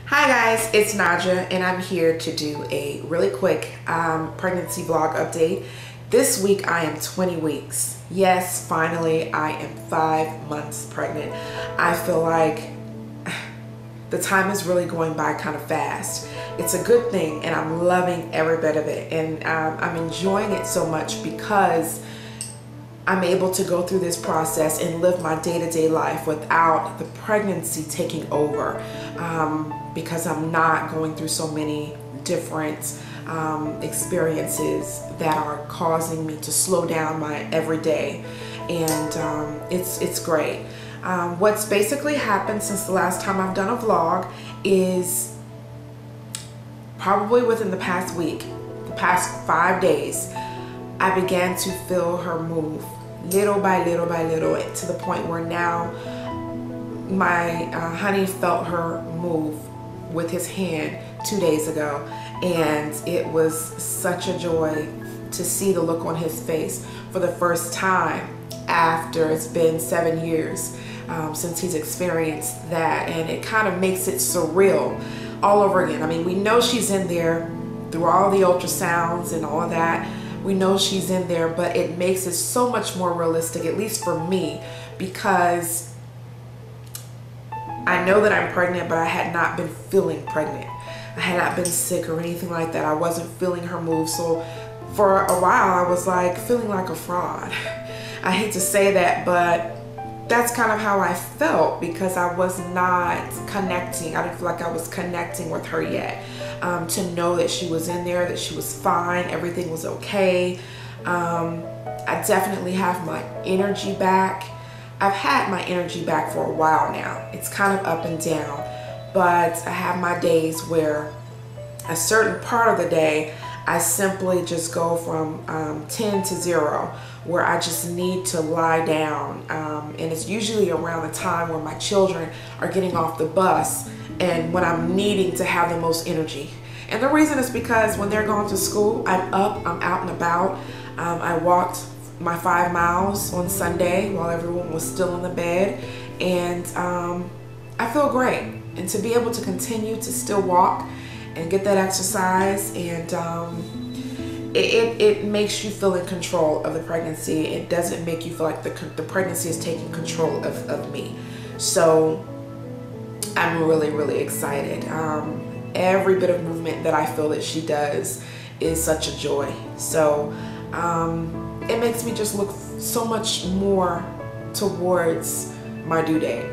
Hi guys, it's Naja and I'm here to do a really quick pregnancy vlog update. This week I am 20 weeks. Yes, finally I am 5 months pregnant. I feel like the time is really going by kind of fast. It's a good thing and I'm loving every bit of it, and I'm enjoying it so much because I'm able to go through this process and live my day-to-day life without the pregnancy taking over, because I'm not going through so many different experiences that are causing me to slow down my everyday, and it's great. What's basically happened since the last time I've done a vlog is probably within the past week, the past 5 days, I began to feel her move little by little by little, to the point where now my honey felt her move with his hand 2 days ago, and it was such a joy to see the look on his face for the first time after it's been 7 years since he's experienced that, and it kind of makes it surreal all over again. I mean, we know she's in there through all the ultrasounds and all of that. We know she's in there, but it makes it so much more realistic, at least for me, because I know that I'm pregnant, but I had not been feeling pregnant. I had not been sick or anything like that. I wasn't feeling her move. So for a while, I was like feeling like a fraud. I hate to say that, but that's kind of how I felt, because I was not connecting. I didn't feel like I was connecting with her yet. To know that she was in there, that she was fine, everything was okay. I definitely have my energy back. I've had my energy back for a while now. It's kind of up and down, but I have my days where a certain part of the day I simply just go from 10 to 0, where I just need to lie down, and it's usually around the time when my children are getting off the bus and when I'm needing to have the most energy. And the reason is because when they're going to school, I'm up, I'm out and about. I walked my 5 miles on Sunday while everyone was still in the bed, and I feel great. And to be able to continue to still walk and get that exercise, and it makes you feel in control of the pregnancy. It doesn't make you feel like the pregnancy is taking control of me. So I'm really, really excited. Every bit of movement that I feel that she does is such a joy. So it makes me just look so much more towards my due date.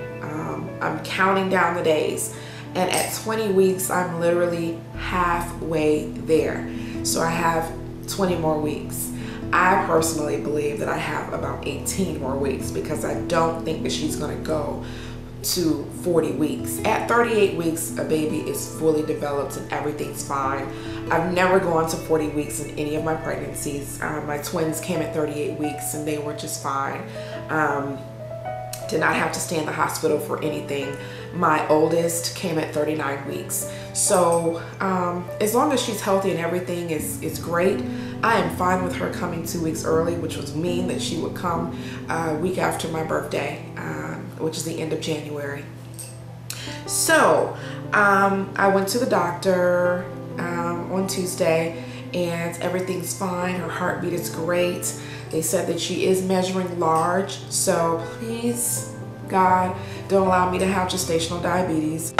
I'm counting down the days, and at 20 weeks, I'm literally halfway there. So I have 20 more weeks. I personally believe that I have about 18 more weeks, because I don't think that she's gonna go to 40 weeks. At 38 weeks, a baby is fully developed and everything's fine. I've never gone to 40 weeks in any of my pregnancies. My twins came at 38 weeks and they were just fine. Did not have to stay in the hospital for anything. My oldest came at 39 weeks. So as long as she's healthy and everything is great, I am fine with her coming 2 weeks early, which was mean that she would come a week after my birthday, which is the end of January. So I went to the doctor on Tuesday, and everything's fine. Her heartbeat is great. They said that she is measuring large, so please, God, don't allow me to have gestational diabetes.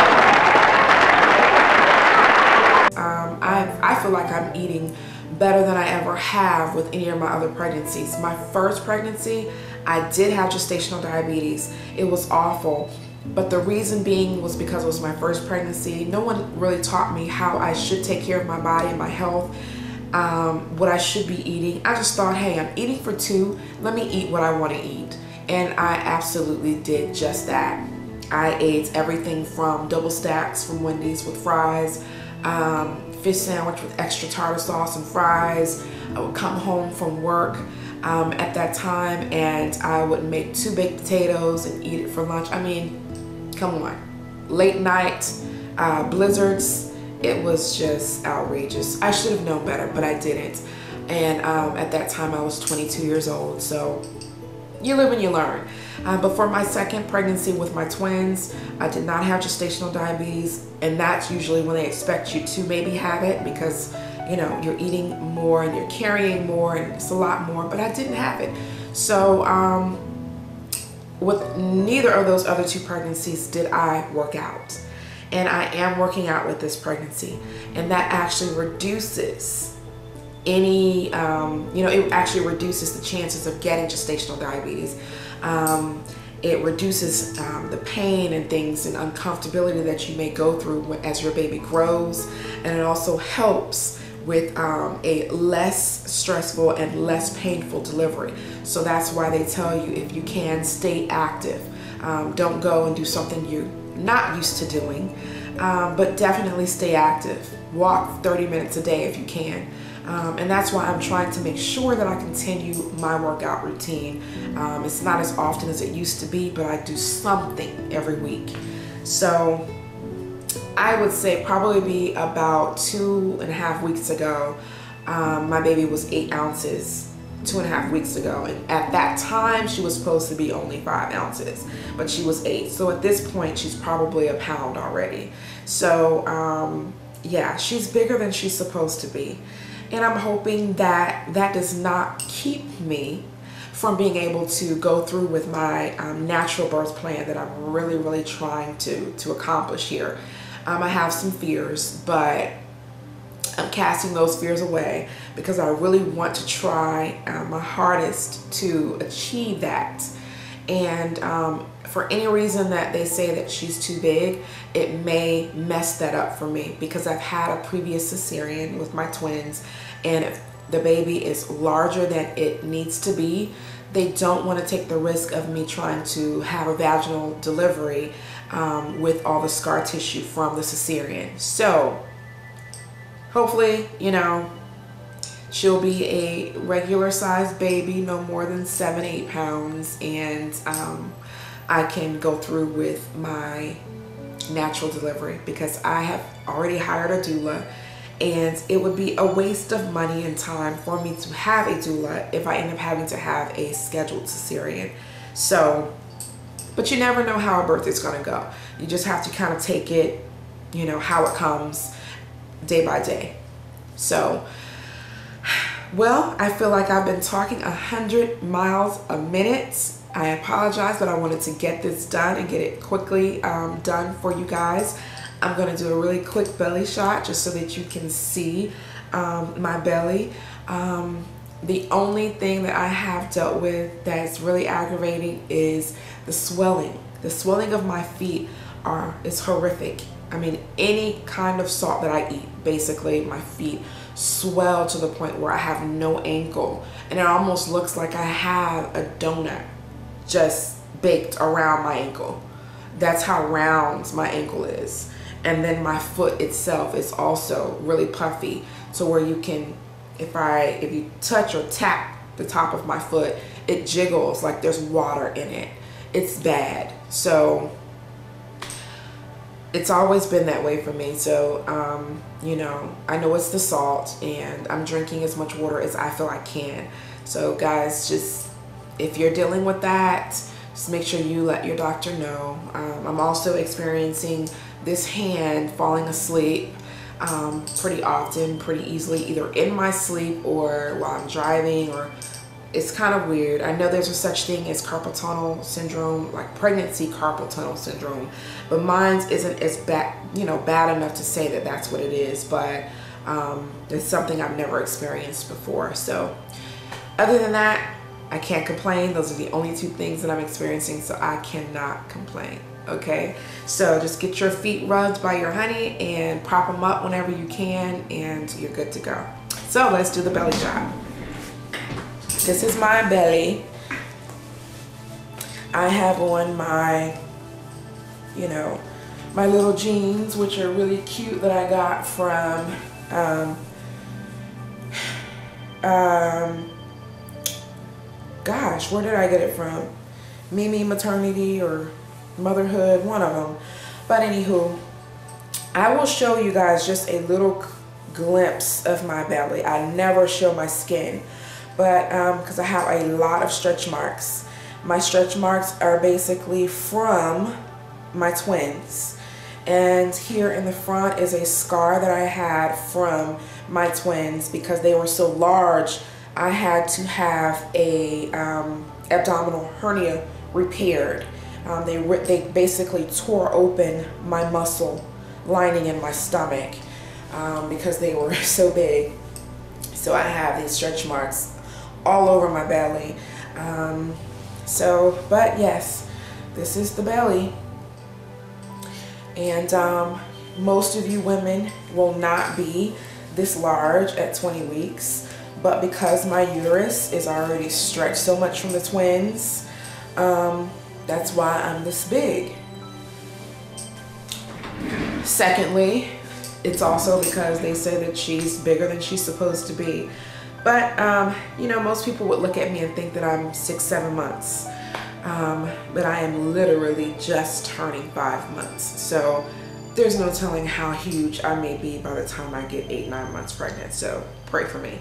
I feel like I'm eating better than I ever have with any of my other pregnancies. My first pregnancy, I did have gestational diabetes. It was awful, but the reason being was because it was my first pregnancy. No one really taught me how I should take care of my body and my health, what I should be eating. I just thought, hey, I'm eating for 2, let me eat what I want to eat. And I absolutely did just that. I ate everything from double stacks from Wendy's with fries, fish sandwich with extra tartar sauce and fries. I would come home from work at that time, and I would make 2 baked potatoes and eat it for lunch. I mean, come on. Late night blizzards, it was just outrageous. I should have known better, but I didn't. And at that time I was 22 years old, so you live and you learn. But for my second pregnancy with my twins, I did not have gestational diabetes, and that's usually when they expect you to maybe have it because, you know, you're eating more and you're carrying more and it's a lot more, but I didn't have it. So with neither of those other two pregnancies did I work out. And I am working out with this pregnancy, and that actually reduces any, you know, it actually reduces the chances of getting gestational diabetes. It reduces the pain and things and uncomfortability that you may go through as your baby grows, and it also helps with a less stressful and less painful delivery. So that's why they tell you, if you can, stay active. Don't go and do something you're not used to doing, but definitely stay active. Walk 30 minutes a day if you can. And that's why I'm trying to make sure that I continue my workout routine. It's not as often as it used to be, but I do something every week. So I would say probably be about 2.5 weeks ago, my baby was 8 ounces. 2.5 weeks ago, and at that time she was supposed to be only 5 ounces, but she was 8. So at this point she's probably a pound already. So yeah, she's bigger than she's supposed to be, and I'm hoping that that does not keep me from being able to go through with my natural birth plan that I'm really trying to accomplish here. I have some fears, but I'm casting those fears away because I really want to try my hardest to achieve that. And for any reason that they say that she's too big, it may mess that up for me, because I've had a previous cesarean with my twins, and if the baby is larger than it needs to be, they don't want to take the risk of me trying to have a vaginal delivery with all the scar tissue from the cesarean. So hopefully, you know, she'll be a regular sized baby, no more than 7-8 pounds, and I can go through with my natural delivery, because I have already hired a doula, and it would be a waste of money and time for me to have a doula if I end up having to have a scheduled cesarean. So, but you never know how a birth is going to go. You just have to kind of take it, you know, how it comes, day by day. So, well, I feel like I've been talking 100 miles a minute. I apologize, but I wanted to get this done and get it quickly done for you guys. I'm going to do a really quick belly shot just so that you can see my belly. The only thing that I have dealt with that's really aggravating is the swelling. The swelling of my feet is horrific. I mean, any kind of salt that I eat, basically my feet swell to the point where I have no ankle, and it almost looks like I have a donut just baked around my ankle. That's how round my ankle is. And then my foot itself is also really puffy, to where you can, if you touch or tap the top of my foot, it jiggles like there's water in it. It's bad. So it's always been that way for me. So you know, I know it's the salt, and I'm drinking as much water as I feel I can. So guys, just if you're dealing with that, just make sure you let your doctor know. I'm also experiencing this hand falling asleep pretty often, pretty easily, either in my sleep or while I'm driving, or it's kind of weird. I know there's a such thing as carpal tunnel syndrome, like pregnancy carpal tunnel syndrome, but mine isn't as bad, you know, bad enough to say that that's what it is, but it's something I've never experienced before. So other than that, I can't complain. Those are the only two things that I'm experiencing, so I cannot complain. Okay, so just get your feet rubbed by your honey and prop them up whenever you can, and you're good to go. So let's do the belly shot. This is my belly. I have on my, you know, my little jeans, which are really cute, that I got from gosh, where did I get it from? Mimi Maternity or Motherhood, one of them. But anywho, I will show you guys just a little glimpse of my belly. I never show my skin, but because I have a lot of stretch marks. My stretch marks are basically from my twins. And here in the front is a scar that I had from my twins. Because they were so large, I had to have a abdominal hernia repaired. They basically tore open my muscle lining in my stomach because they were so big. So I have these stretch marks all over my belly. But yes, this is the belly. And most of you women will not be this large at 20 weeks. But because my uterus is already stretched so much from the twins, that's why I'm this big. Secondly, it's also because they say that she's bigger than she's supposed to be. But, you know, most people would look at me and think that I'm 6-7 months. But I am literally just turning 5 months. So there's no telling how huge I may be by the time I get 8-9 months pregnant. So pray for me.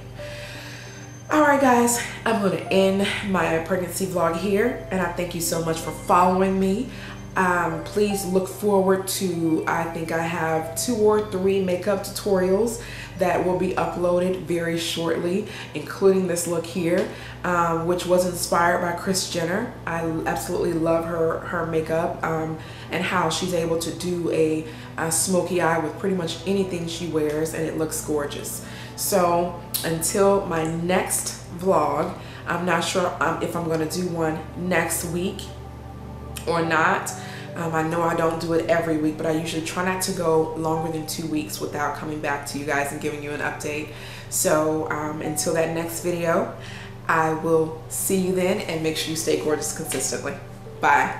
Alright guys, I'm going to end my pregnancy vlog here, and I thank you so much for following me. Please look forward to, I think I have 2 or 3 makeup tutorials that will be uploaded very shortly, including this look here, which was inspired by Kris Jenner. I absolutely love her makeup and how she's able to do a smoky eye with pretty much anything she wears, and it looks gorgeous. So until my next vlog, I'm not sure if I'm going to do one next week or not. I know I don't do it every week, but I usually try not to go longer than 2 weeks without coming back to you guys and giving you an update. So until that next video, I will see you then, and make sure you stay gorgeous consistently. Bye.